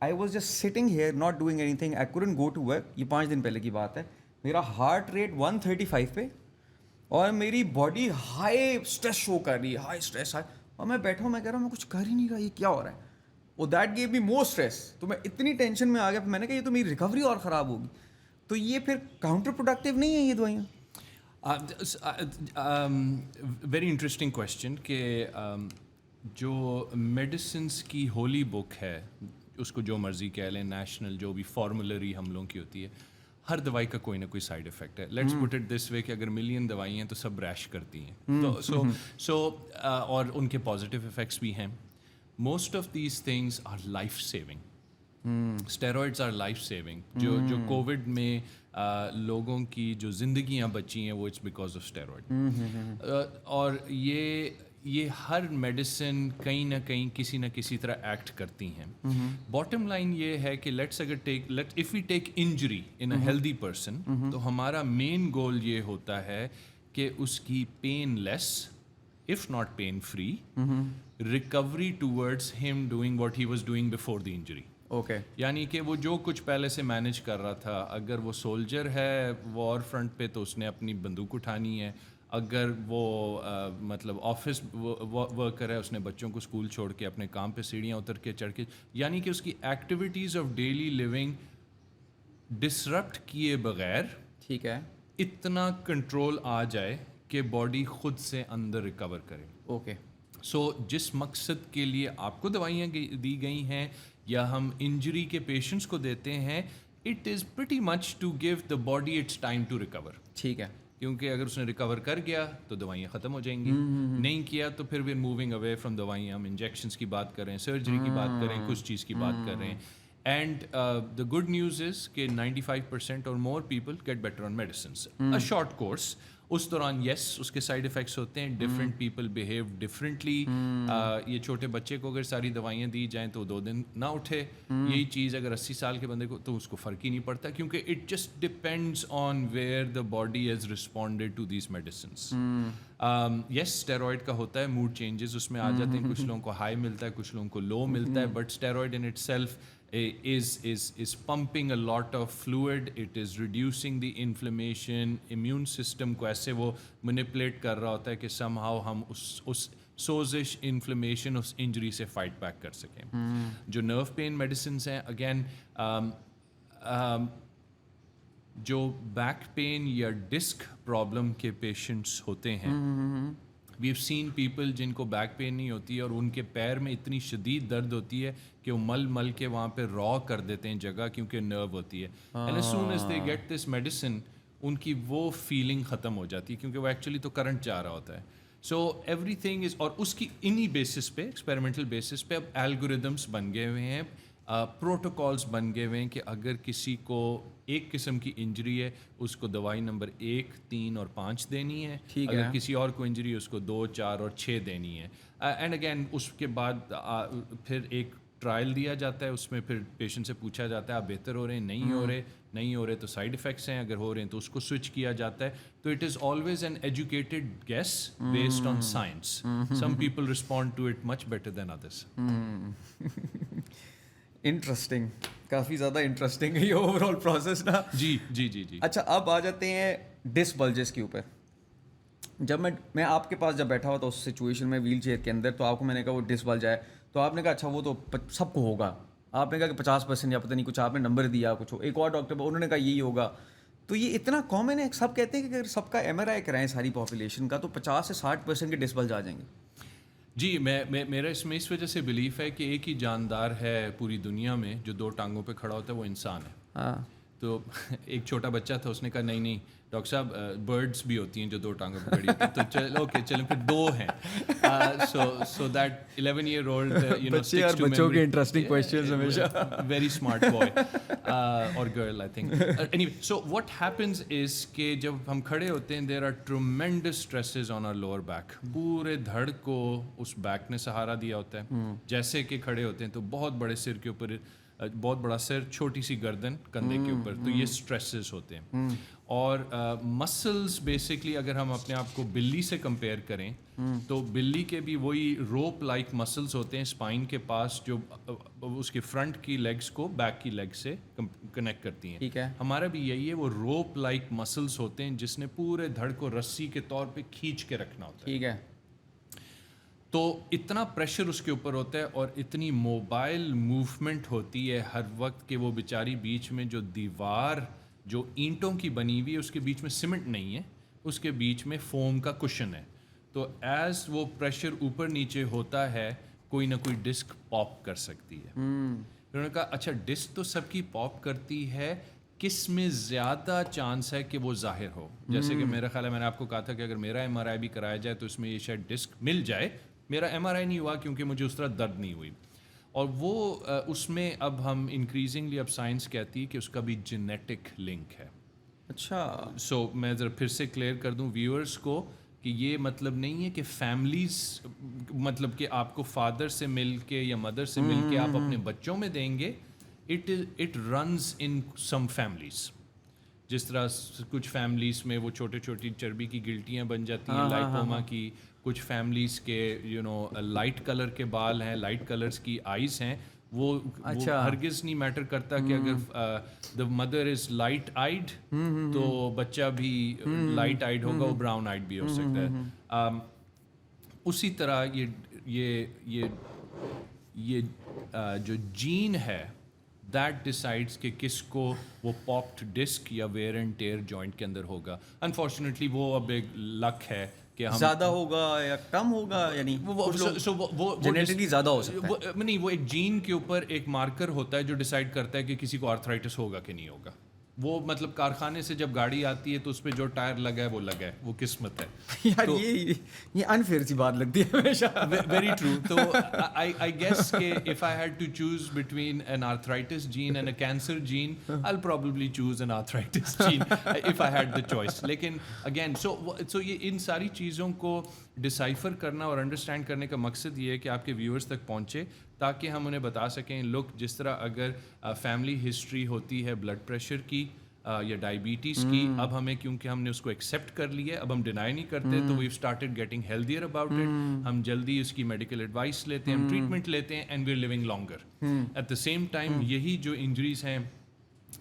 I was just sitting here not doing anything, I couldn't go to work. یہ 5 دن پہلے کی بات ہے. میرا ہارٹ ریٹ 135 پہ, اور میری باڈی ہائی اسٹریس شو کر رہی ہے, ہائی اسٹریس ہائی, اور میں بیٹھا ہوں, میں کہہ رہا ہوں میں کچھ کر ہی نہیں رہا, یہ کیا ہو رہا ہے. وہ that give me more stress. تو میں اتنی ٹینشن میں آ گیا, میں نے کہا یہ تو میری ریکوری اور خراب ہوگی. تو یہ پھر کاؤنٹر پروڈکٹیو نہیں ہے یہ دوائیاں؟ ویری انٹرسٹنگ کویشچن کہ جو میڈیسنس کی ہولی بک ہے, اس کو جو مرضی کہہ لیں, نیشنل جو بھی فارمولری ہم لوگوں کی ہوتی ہے, ہر دوائی کا کوئی نہ کوئی سائڈ افیکٹ ہے. لیٹس پٹ اٹ دس وے کہ اگر 1,000,000 دوائیں ہیں تو سب ریش کرتی ہیں, تو سو اور ان کے پازیٹیو افیکٹس بھی ہیں. Most of these things our life saving. Steroids our life saving. جو کووڈ میں لوگوں کی جو زندگیاں بچی ہیں وہ اٹس بیکاز آف اسٹیرائڈ. اور یہ ہر میڈیسن کہیں نہ کہیں کسی نہ کسی طرح ایکٹ کرتی ہیں. باٹم لائن یہ ہے کہ if we take injury in a healthy person, تو ہمارا مین گول یہ ہوتا ہے کہ اس کی painless, if not pain free, recovery towards him doing what he was doing before the injury. Okay, یعنی کہ وہ جو کچھ پہلے سے مینیج کر رہا تھا, اگر وہ سولجر ہے وار فرنٹ پہ تو اس نے اپنی بندوق اٹھانی ہے, اگر وہ مطلب آفس ورکر ہے, اس نے بچوں کو اسکول چھوڑ کے اپنے کام پہ سیڑھیاں اتر کے چڑھ کے, یعنی کہ اس کی activities of daily living disrupt کیے بغیر ٹھیک ہے, اتنا کنٹرول آ جائے کہ باڈی خود سے اندر ریکور کرے. اوکے. سو جس مقصد کے لیے آپ کو دوائیاں دی گئی ہیں یا ہم انجری کے پیشنٹس کو دیتے ہیں, it is pretty much to give the body its time to recover. ٹھیک ہے, کیونکہ اگر اس نے ریکور کر گیا تو دوائیاں ختم ہو جائیں گی, نہیں کیا تو پھر we are moving away from دوائیاں. ہم انجیکشنس کی بات کریں, سرجری کی بات کریں, کچھ چیز کی بات کر رہے ہیں. And the good news is کہ 95% or more people get better on medicines. A short course, اس دوران یس اس کے سائڈ افیکٹس ہوتے ہیں, ڈفرینٹ پیپل بہیو ڈفرینٹلی. یہ چھوٹے بچے کو اگر ساری دوائیاں دی جائیں تو 2 دن نہ اٹھے, یہی چیز اگر 80 سال کے بندے کو تو اس کو فرق ہی نہیں پڑتا, کیونکہ it just depends on where the body has responded to these medicines. Yes steroid کا ہوتا ہے, موڈ چینجز اس میں آ جاتے ہیں, کچھ لوگوں کو ہائی ملتا ہے, کچھ لوگوں کو لو ملتا ہے, but steroid in it self is pumping a lot of fluid, it is reducing the inflammation, immune system کو ایسے وہ manipulate کر رہا ہوتا ہے کہ somehow ہم اس سوزش, انفلیمیشن, اس انجری سے فائٹ بیک کر سکیں. جو نرو پین میڈیسنس ہیں, اگین جو بیک پین یا ڈسک پرابلم کے پیشنٹس ہوتے ہیں, وی ہیو سین پیپل جن کو بیک پین نہیں ہوتی ہے اور ان کے پیر میں اتنی شدید درد ہوتی ہے کہ وہ مل مل کے وہاں پہ را کر دیتے ہیں جگہ, کیونکہ نرو ہوتی ہے. And as soon as they get this medicine ان کی وہ فیلنگ ختم ہو جاتی ہے, کیونکہ وہ ایکچولی تو کرنٹ جا رہا ہوتا ہے. سو ایوری تھنگ از, اور اس کی انہی بیسس پہ, ایکسپیریمنٹل بیسس پہ اب الگوریدمس بن گئے ہوئے ہیں, پروٹوکالس بن گئے ہوئے ہیں کہ اگر کسی کو ایک قسم کی انجری ہے اس کو دوائی نمبر 1, 3 اور 5 دینی ہے, اگر کسی اور کو انجری ہے اس کو 2, 4 اور 6 دینی ہے. اینڈ اگین اس کے بعد پھر ایک ٹرائل دیا جاتا ہے, اس میں پھر پیشنٹ سے پوچھا جاتا ہے آپ بہتر ہو رہے ہیں, نہیں ہو رہے تو سائڈ افیکٹس ہیں, اگر ہو رہے ہیں تو اس کو سوئچ کیا جاتا ہے. تو it is always an educated guess based on science. Some people respond to it much better than others. Interesting, کافی زیادہ انٹرسٹنگ ہے یہ اوور آل پروسیس نا. جی جی جی جی. اچھا اب آ جاتے ہیں ڈسک بلجز کے اوپر. جب میں آپ کے پاس جب بیٹھا ہوا تھا اس سچویشن میں ویل چیئر کے اندر, تو آپ کو میں نے کہا وہ ڈسک بلج ہے, تو آپ نے کہا اچھا وہ تو سب کو ہوگا. آپ نے کہا کہ 50% یا پتہ نہیں کچھ آپ نے نمبر دیا, کچھ ایک اور ڈاکٹر انہوں نے کہا یہی ہوگا. تو یہ اتنا کامن ہے, سب کہتے ہیں کہ اگر سب کا MRI کرائیں ساری پاپولیشن کا تو 50 سے 60% کے ڈسک بلج آ جائیں گے. جی, میرا اس میں اس وجہ سے بلیف ہے کہ ایک ہی جاندار ہے پوری دنیا میں جو 2 ٹانگوں پہ کھڑا ہوتا ہے, وہ انسان ہے. ہاں, تو ایک چھوٹا بچہ تھا, اس نے کہا نہیں ڈاکٹر صاحب برڈس بھی ہوتی ہیں جو 2 ٹانگوں پہ کھڑی ہوتی ہیں, تو چلو اوکے چلیں پھر 2 ہیں. سو دیٹ 11-year-old بچے اور بچوں کے انٹرسٹنگ کویسچنز ہمیشہ, ویری اسمارٹ بوائے اور girl I think. Anyway, so what happens is کہ جب ہم کھڑے ہوتے ہیں there are tremendous stresses on our lower back. پورے دھڑ کو اس بیک نے سہارا دیا ہوتا ہے. جیسے کہ کھڑے ہوتے ہیں تو بہت بڑے سر کے اوپر, بہت بڑا سر, چھوٹی سی گردن کندھے کے اوپر, تو یہ اسٹریسز ہوتے ہیں. اور مسلس بیسکلی اگر ہم اپنے آپ کو بلی سے کمپیئر کریں تو بلی کے بھی وہی روپ لائک مسلس ہوتے ہیں اسپائن کے پاس, جو اس کے فرنٹ کی لیگس کو بیک کی لیگ سے کنیکٹ کرتی ہیں. ٹھیک ہے, ہمارا بھی یہی ہے, وہ روپ لائک مسلس ہوتے ہیں جس نے پورے دھڑ کو رسی کے طور پہ کھینچ کے رکھنا ہوتا ہے. ٹھیک ہے. تو اتنا پریشر اس کے اوپر ہوتا ہے اور اتنی موبائل موومنٹ ہوتی ہے ہر وقت کہ وہ بیچاری بیچ میں جو دیوار جو اینٹوں کی بنی ہوئی ہے اس کے بیچ میں سیمنٹ نہیں ہے, اس کے بیچ میں فوم کا کشن ہے. تو ایز وہ پریشر اوپر نیچے ہوتا ہے کوئی نہ کوئی ڈسک پاپ کر سکتی ہے. انہوں نے کہا اچھا ڈسک تو سب کی پاپ کرتی ہے, کس میں زیادہ چانس ہے کہ وہ ظاہر ہو. جیسے کہ میرا خیال ہے, میں نے آپ کو کہا تھا کہ اگر میرا MRI بھی کرایا جائے تو اس میں یہ شاید ڈسک مل جائے. میرا MRI نہیں ہوا کیونکہ مجھے اس طرح درد نہیں ہوئی, اور وہ اس میں اب ہم انکریزنگلی اب سائنس کہتی ہے کہ اس کا بھی جینیٹک لنک ہے. اچھا, سو میں ذرا پھر سے کلیئر کر دوں ویورز کو کہ یہ مطلب نہیں ہے کہ فیملیز, مطلب کہ آپ کو فادر سے مل کے یا مدر سے مل کے آپ اپنے بچوں میں دیں گے. It runs in some families, جس طرح کچھ فیملیز میں وہ چھوٹی چربی کی گلٹیاں بن جاتی ہیں, لائپوما کی. کچھ فیملیز کے لائٹ کلر کے بال ہیں, لائٹ کلرز کی آئیز ہیں, وہ ہرگز نہیں میٹر کرتا کہ اگر the mother is light eyed تو بچہ بھی لائٹ آئیڈ ہوگا, وہ براؤن آئیڈ بھی ہو سکتا ہے. اسی طرح یہ جو جین ہے دیٹ ڈیسائڈس کہ کس کو وہ پاپڈ ڈسک یا ویئر اینڈ ٹیئر جوائنٹ کے اندر ہوگا. انفارچونیٹلی وہ اب ایک لک ہے کہ ہم زیادہ ہوگا یا کم ہوگا, یعنی جینیٹکلی زیادہ ہو سکتا ہے. نہیں, وہ ایک جین کے اوپر ایک مارکر ہوتا ہے جو ڈیسائیڈ کرتا ہے کہ کسی کو آرتھرائٹس ہوگا کہ نہیں ہوگا. وہ مطلب کارخانے سے جب گاڑی آتی ہے تو اس پہ جو ٹائر لگا ہے وہ لگا ہے, وہ قسمت ہے. یار یہ انفیئر سی بات لگتی ہے ہمیشہ. Very true. تو آئی گیس کہ if I had to choose between an arthritis gene and a cancer gene, I will probably choose an arthritis gene if I had the choice. لیکن اگین سو یہ ان ساری چیزوں کو decipher کرنا اور انڈرسٹینڈ کرنے کا مقصد یہ ہے کہ آپ کے ویورز تک پہنچے تاکہ ہم انہیں بتا سکیں لک جس طرح اگر فیملی ہسٹری ہوتی ہے بلڈ پریشر کی یا ڈائبٹیز کی, اب ہمیں کیونکہ ہم نے اس کو ایکسیپٹ کر لیا, اب ہم ڈینائی نہیں کرتے, تو we've started getting healthier about it. ہم جلدی اس کی میڈیکل ایڈوائس لیتے ہیں, ہم ٹریٹمنٹ لیتے ہیں, and we are living longer. At the same time یہی جو انجریز ہیں,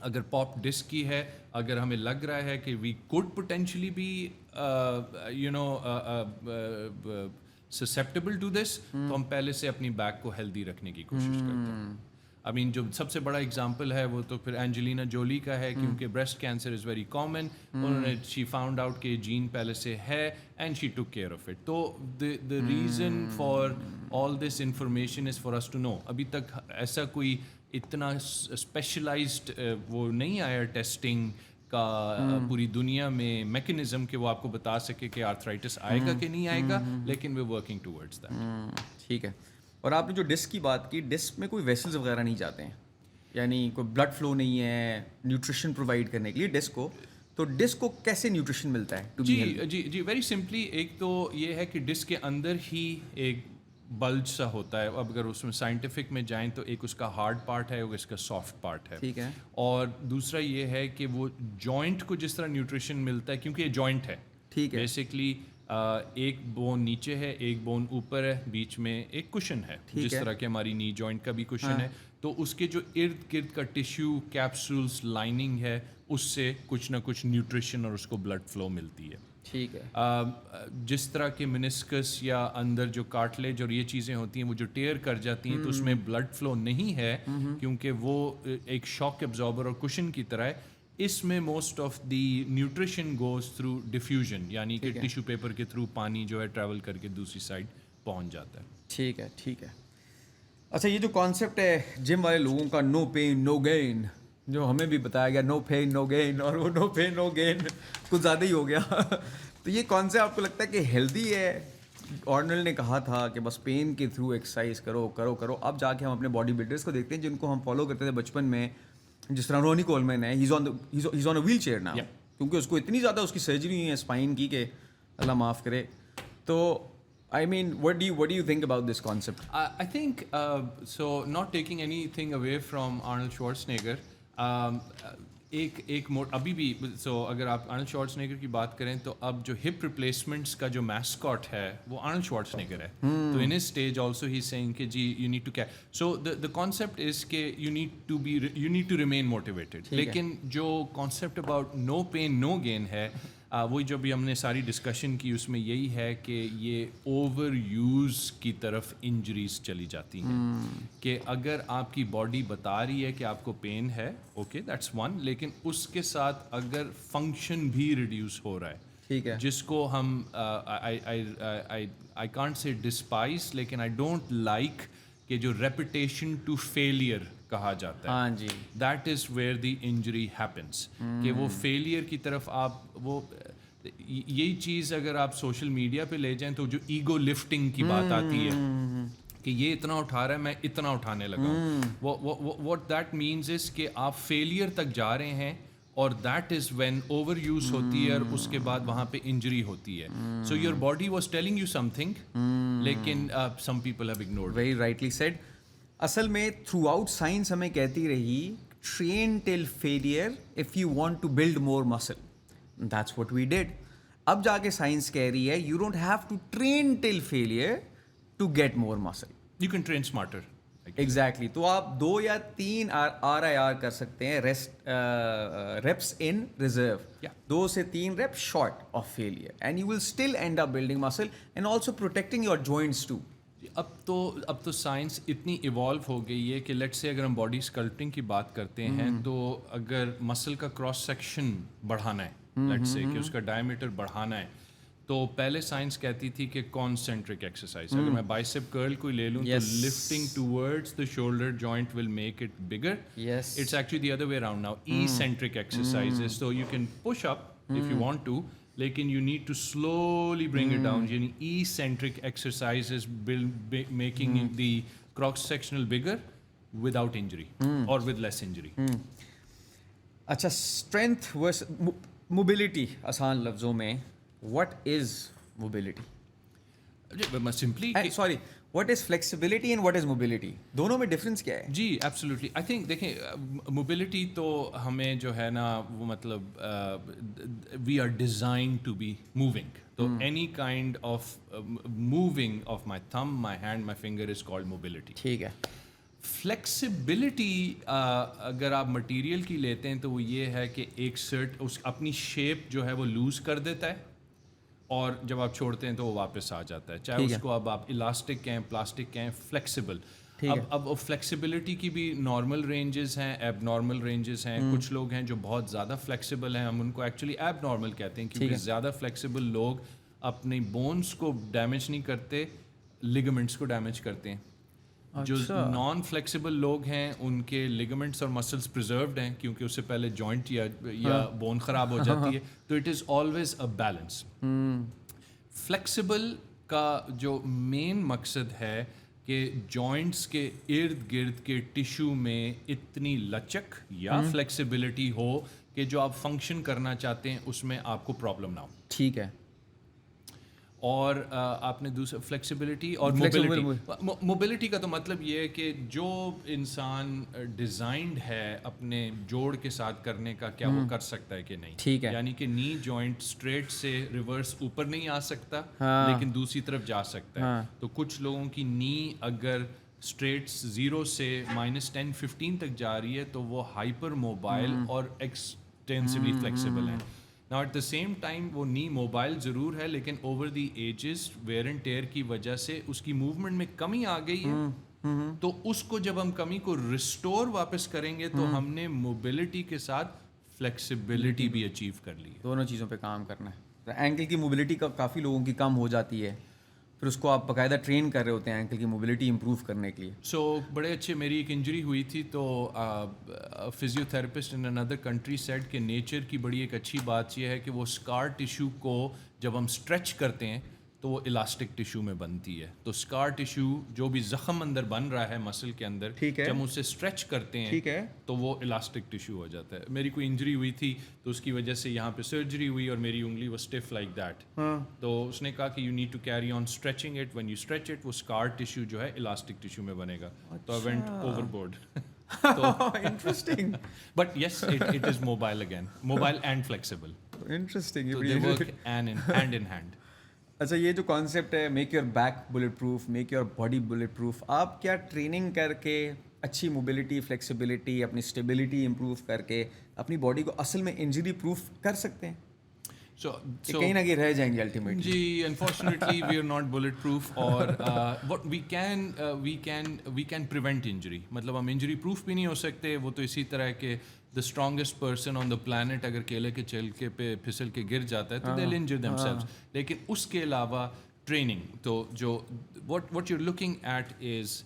اگر پاپ ڈسک کی ہے, اگر ہمیں لگ رہا ہے کہ we could potentially be susceptible to this, تو ہم پہلے سے اپنی بیک کو ہیلدی رکھنے کی کوشش کرتے ہیں. آئی مین جو سب سے بڑا اگزامپل ہے وہ تو پھر اینجلینا جولی کا ہے, کیونکہ breast cancer is very common. انہوں نے شی فاؤنڈ آؤٹ کہ جین پہلے سے ہے and she took care of it. تو the reason for all this information is for us to know. ابھی تک ایسا کوئی اتنا اسپیشلائزڈ وہ نہیں آیا ٹیسٹنگ کا پوری دنیا میں میکینزم کہ وہ آپ کو بتا سکے کہ آرتھرائٹس آئے گا کہ نہیں آئے گا, لیکن وی ورکنگ ٹورڈز دیٹ. ٹھیک ہے. اور آپ نے جو ڈسک کی بات کی, ڈسک میں کوئی ویسلز وغیرہ نہیں جاتے ہیں, یعنی کوئی بلڈ فلو نہیں ہے نیوٹریشن پرووائڈ کرنے کے لیے ڈسک کو, تو ڈسک کو کیسے نیوٹریشن ملتا ہے؟ جی ویری سمپلی, ایک تو یہ ہے کہ ڈسک کے اندر ہی ایک بلج سا ہوتا ہے. اب اگر اس میں سائنٹیفک میں جائیں تو ایک اس کا ہارڈ پارٹ ہے, ایک اس کا سافٹ پارٹ ہے. ٹھیک ہے. اور دوسرا یہ ہے کہ وہ جوائنٹ کو جس طرح نیوٹریشن ملتا ہے, کیونکہ یہ جوائنٹ ہے, ٹھیک ہے, بیسکلی ایک بون نیچے ہے, ایک بون اوپر ہے, بیچ میں ایک کشن ہے, جس طرح کہ ہماری نی جوائنٹ کا بھی کشن ہے. تو اس کے جو ارد گرد کا ٹیشو کیپسولز لائننگ ہے, اس سے کچھ نہ کچھ نیوٹریشن اور اس کو بلڈ فلو ملتی ہے. ٹھیک ہے. جس طرح کے منسکس یا اندر جو کارٹلیج اور یہ چیزیں ہوتی ہیں وہ جو ٹیئر کر جاتی ہیں, تو اس میں بلڈ فلو نہیں ہے, کیونکہ وہ ایک شاک ایبزاربر اور کشن کی طرح ہے. اس میں most of the nutrition goes through diffusion, یعنی کہ ٹیشو پیپر کے تھرو پانی جو ہے ٹریول کر کے دوسری سائڈ پہنچ جاتا ہے. ٹھیک ہے. ٹھیک ہے. اچھا, یہ جو کانسیپٹ ہے جم والے لوگوں کا, نو پین نو گین, جو ہمیں بھی بتایا گیا نو پین نو گین, اور وہ نو پین نو گین کچھ زیادہ ہی ہو گیا. تو یہ کانسیپٹ آپ کو لگتا ہے کہ ہیلدی ہے؟ آرنلڈ نے کہا تھا کہ بس پین کے تھرو ایکسرسائز کرو کرو کرو. اب جا کے ہم اپنے باڈی بلڈرس کو دیکھتے ہیں جن کو ہم فالو کرتے تھے بچپن میں, جس طرح رونی کولمین ہے, has on a wheel chair نا, کیونکہ اس کو اتنی زیادہ اس کی سرجری ہوئی ہے اسپائن کی کہ اللہ معاف کرے. تو I mean, what do you think about this concept? I think so. Not taking anything away from Arnold Schwarzenegger. ایک ابھی بھی سو اگر آپ آرنلڈ شوارٹزنیگر کی بات کریں تو اب جو ہپ ریپلیسمنٹس کا جو میسکاٹ ہے وہ آرنلڈ شوارٹزنیگر ہے. تو in his stage also he saying کہ جی you need to care. So the concept is کہ you need to remain motivated. لیکن جو concept about no pain no gain ہے, وہی جو بھی ہم نے ساری ڈسکشن کی اس میں یہی ہے کہ یہ اوور یوز کی طرف انجریز چلی جاتی ہیں. کہ اگر آپ کی باڈی بتا رہی ہے کہ آپ کو پین ہے, اوکے دیٹس ون, لیکن اس کے ساتھ اگر فنکشن بھی ریڈیوس ہو رہا ہے, ٹھیک ہے, جس کو ہم آئی کانٹ سے ڈسپائز, لیکن آئی ڈونٹ لائک کہ جو ریپیٹیشن ٹو فیلئر کہا جاتا ہے, ہاں جی, that is where the injury happens. کہ وہ فیلئر کی طرف آپ وہ یہی چیز اگر آپ سوشل میڈیا پہ لے جائیں تو جو ایگو لفٹنگ کی بات آتی ہے کہ یہ اتنا اٹھا رہا ہے میں اتنا اٹھانے لگا ہوں, واٹ دیٹ مینز از کہ آپ فیلئر تک جا رہے ہیں, اور that is when over use ہوتی ہے اور اس کے بعد وہاں پہ انجری ہوتی ہے. So your body was telling you something, لیکن some people have ignored. Very rightly said. اصل میں تھرو آؤٹ سائنس ہمیں کہتی رہی train till failure if you want to build more muscle. That's what we did. اب جا کے science کہہ رہی ہے you don't have to train till failure to get more muscle. You can train smarter. Exactly. تو آپ 2 یا 3 RIR کر سکتے ہیں, ریپس ان ریزرو, 2 سے 3 rep short of failure, and you will still end up building muscle and also protecting your joints too. اب تو science اتنی ایوالو ہو گئی ہے کہ لیٹ سے اگر ہم باڈی اسکلپٹنگ کی بات کرتے ہیں تو اگر مسل کا کراس سیکشن بڑھانا ہے, لیٹ سے کہ اس کا ڈائمیٹر بڑھانا ہے, تو پہلے سائنس کہتی تھی کہ کانسنٹرک ایکسرسائز. اگر میں بائسپ کرل کوئی لے لوں تو lifting towards the shoulder joint will make it bigger. Yes. It's actually the other way around now. Eccentric exercises. So you can push up if you want to, lekin you need to slowly bring it down. Yani eccentric exercises making the cross sectional bigger without injury or with less injury. اچھا, strength versus mobility, آسان لفظوں میں what is mobility? Simply sorry, what is flexibility and what is mobility, دونوں میں difference کیا ہے؟ جی absolutely. I think دیکھیں موبلٹی تو ہمیں جو ہے نا وہ مطلب we are designed to be moving. تو any kind of moving of my thumb, my hand, my finger is called mobility. ٹھیک ہے. فلیکسیبلٹی اگر آپ مٹیریل کی لیتے ہیں تو وہ یہ ہے کہ ایک اس اپنی شیپ جو ہے وہ لوز کر دیتا ہے اور جب آپ چھوڑتے ہیں تو وہ واپس آ جاتا ہے, چاہے اس کو اب آپ الاسٹک کہیں, پلاسٹک کہیں, فلیکسیبل. اب فلیکسیبلٹی کی بھی نارمل رینجز ہیں, ایب نارمل رینجز ہیں. کچھ لوگ ہیں جو بہت زیادہ فلیکسیبل ہیں, ہم ان کو ایکچولی ایب نارمل کہتے ہیں کیونکہ زیادہ فلیکسیبل لوگ اپنی بونس کو ڈیمیج نہیں کرتے, لیگمنٹس کو ڈیمیج کرتے ہیں. جو نان فلیکسیبل لوگ ہیں ان کے لیگمنٹس اور مسلس پریزروڈ ہیں کیونکہ اس سے پہلے جوائنٹ یا بون خراب ہو جاتی ہے. تو it is always a balance. Flexible کا جو مین مقصد ہے کہ جوائنٹس کے ارد گرد کے ٹیشو میں اتنی لچک یا فلیکسیبلٹی ہو کہ جو آپ فنکشن کرنا چاہتے ہیں اس میں آپ کو پرابلم نہ ہو. ٹھیک ہے. اور آپ نے دوسرا فلیکسیبلٹی اور موبلٹی کا تو مطلب یہ ہے کہ جو انسان ڈیزائنڈ ہے اپنے جوڑ کے ساتھ کرنے کا, کیا وہ کر سکتا ہے کہ نہیں. ٹھیک ہے. یعنی کہ نی جوائنٹ اسٹریٹ سے ریورس اوپر نہیں آ سکتا لیکن دوسری طرف جا سکتا ہے. تو کچھ لوگوں کی نی اگر اسٹریٹ 0 سے -10-15 تک جا رہی ہے تو وہ ہائپر موبائل اور ایکسٹینسولی فلیکسیبل ہیں. Now at the same time وہ نی موبائل ضرور ہے لیکن over the ages wear and tear کی وجہ سے اس کی موومنٹ میں کمی آ گئی ہے. تو اس کو جب ہم کمی کو ریسٹور واپس کریں گے تو ہم نے موبلٹی کے ساتھ فلیکسیبلٹی بھی اچیو کر لی ہے. دونوں چیزوں پہ کام کرنا ہے. اینکل کی موبلٹی کا کافی لوگوں کی کم ہو جاتی ہے, پھر اس کو آپ باقاعدہ ٹرین کر رہے ہوتے ہیں اینکل کی موبلٹی امپروو کرنے کے لیے. سو بڑے اچھے, میری ایک انجری ہوئی تھی تو فزیو تھراپسٹ ان اندر کنٹری سیڈ کہ نیچر کی بڑی ایک اچھی بات یہ ہے کہ وہ اسکار ٹیشو کو جب ہم اسٹریچ کرتے ہیں تو وہ الاسٹک ٹیشو میں بنتی ہے. تو اسکار ٹیشو جو بھی زخم اندر بن رہا ہے مسل کے اندر, جب ہم اسے اسٹریچ کرتے ہیں تو وہ الاسٹک ٹیشو ہو جاتا ہے. میری کوئی انجری ہوئی تھی تو اس کی وجہ سے یہاں پہ سرجری ہوئی اور میری انگلی وہ اسٹف لائک دیٹ. تو اس نے کہا کہ you need to carry on stretching it, when you stretch it وہ اسکار ٹیشو جو ہے الاسٹک ٹیشو میں بنے گا. تو I went overboard. Interesting. But yes it is mobile again, mobile and flexible. Interesting. They work hand in hand. اچھا, یہ جو کانسیپٹ ہے make your back bulletproof, make your body bulletproof, آپ کیا training کر کے اچھی mobility, flexibility, اپنی اسٹیبلٹی امپروو کر کے اپنی باڈی کو اصل میں انجری پروف کر سکتے ہیں؟ کہیں نہ کہیں رہ جائیں گے الٹیمیٹلی. جی unfortunately we are not bullet proof, اور what we can prevent injury. مطلب ہم انجری پروف بھی نہیں ہو سکتے. وہ تو اسی طرح کہ the strongest person on the planet اگر کیلے کے چل کے پہ پھسل کے گر جاتا ہے تو دے ول انجر دیم سیلوز. لیکن اس کے علاوہ ٹریننگ تو جو what you're looking at is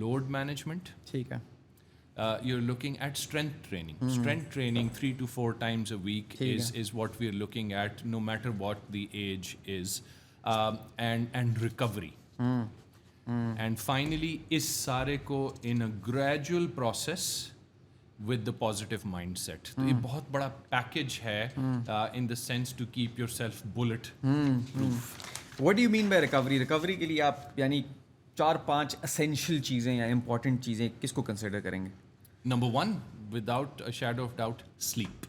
load management. ٹھیک ہے. You're looking at strength training. Strength training 3 to 4 times a week is what we're looking at, no matter what the age is, and recovery. And finally, is سارے کو in a gradual process with the positive mindset. تو یہ بہت بڑا package ہے in the sense to keep yourself bullet proof. What do you mean by recovery? Recovery کے لیے آپ یعنی 4-5 اسینشیل چیزیں یا امپورٹنٹ چیزیں کس کو کنسیڈر کریں گے؟ Number 1, without a shadow of doubt, sleep.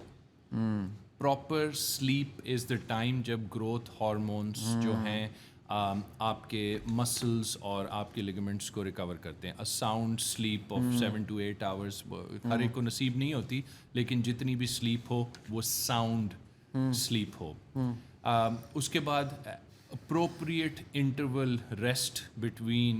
Proper sleep is the time جب growth hormones جو ہیں آپ کے مسلس اور آپ کے لیگمنٹس کو ریکور کرتے ہیں. A sound sleep of 7 to 8 hours ہر ایک کو نصیب نہیں ہوتی, لیکن جتنی بھی سلیپ ہو وہ ساؤنڈ سلیپ ہو. اس کے بعد appropriate interval rest between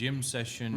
gym session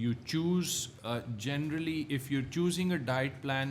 you choose, generally if you're choosing a diet plan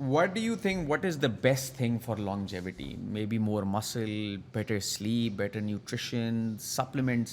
what do you think, what is the best thing for longevity? Maybe more muscle, better sleep, better nutrition, supplements.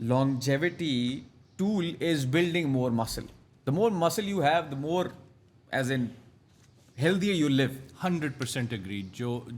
longevity tool is building more muscle. The more muscle you have, the more, as in, healthier you live. 100% agreed.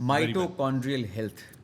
Mitochondrial health.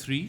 3.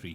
3.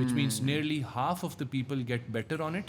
which means nearly half of the people get better on it.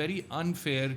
very unfair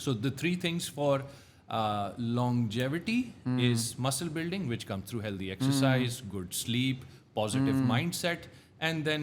So the 3 things for longevity is muscle building, which comes through healthy exercise, good sleep, positive mindset, and then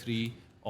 3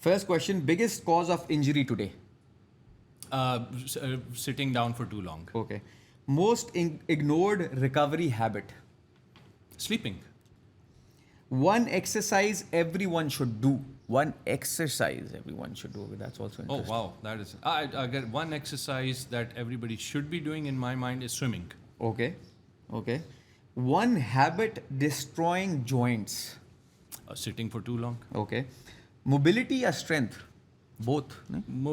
First question, biggest cause of injury today? Sitting down for too long. Okay. Most ignored recovery habit? Sleeping. One exercise everyone should do. One exercise everyone should do. That's also Oh interesting. wow, that is. I get one exercise that everybody should be doing in my mind is swimming. Okay. Okay. One habit destroying joints. Sitting for too long. Okay. Mobility or strength? Both. No?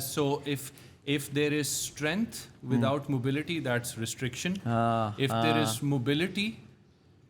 so if there is strength without mobility, that's restriction. If there is mobility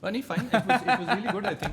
Funny, fine. It was really good.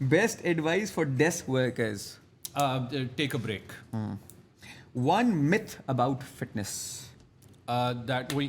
Best advice for desk workers? Take a break. One myth about fitness? That way,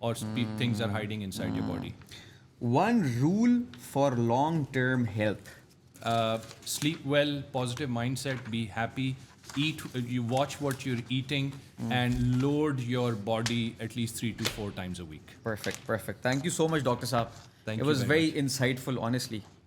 or things are hiding inside your body. One rule for long-term health? Sleep well, positive mindset, be happy. Eat. You watch what you're eating and load your body at least 3 to 4 times a week. Perfect, perfect. Thank you so much, Dr. Saab. Thank it you was very very insightful, honestly.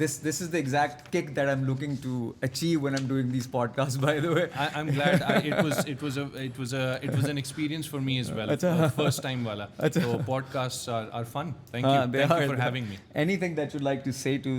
This is the exact kick that I'm looking to achieve when I'm doing these podcasts. By the way, I'm glad. It was an experience for me as well. First time wala. So podcasts are fun. Thank you. they Thank are- you for having me. Anything that you'd like to say to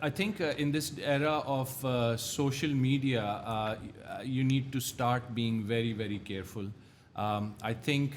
I think in this era of social media, you need to start being very, very careful. I think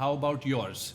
how about yours?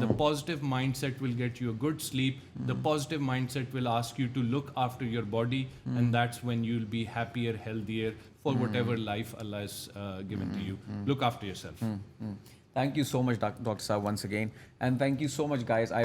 The positive mindset will get you a good sleep. The positive mindset will ask you to look after your body, and that's when you'll be happier, healthier for whatever life Allah has given to you. Look after yourself. Thank you so much, Dr. Saab, once again. And thank you so much, guys. I